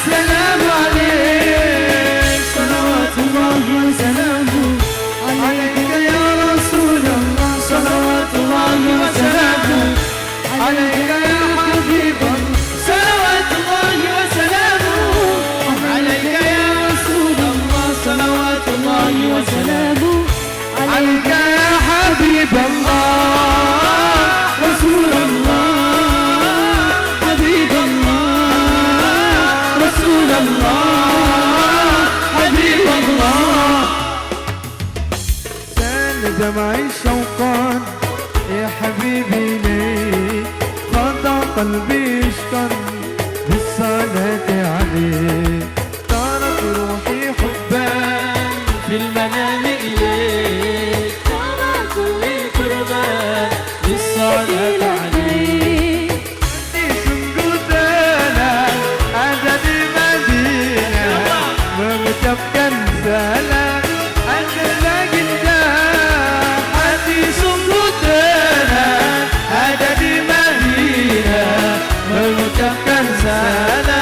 سلام عليك صلوات الله وسلامه عليك يا رسول الله صلوات الله وسلامه عليك يا حبيب الله صلوات الله وسلامه عليك يا رسول الله صلوات الله وسلامه عليك يا حبيب الله رسول الله حبيب الله رسول الله حبيب الله سال دمعي شوقا يا حبيبي ليك خضع قلبي يشكر بالصلاة عليك طارت روحي حبا في المنام إليك ترى كل قربان بالصلاة عليك في سجودنا عدد المدينة ومتبكى رسالة أنت لقيتها في سجودنا عدد المدينة ومتبكى رسالة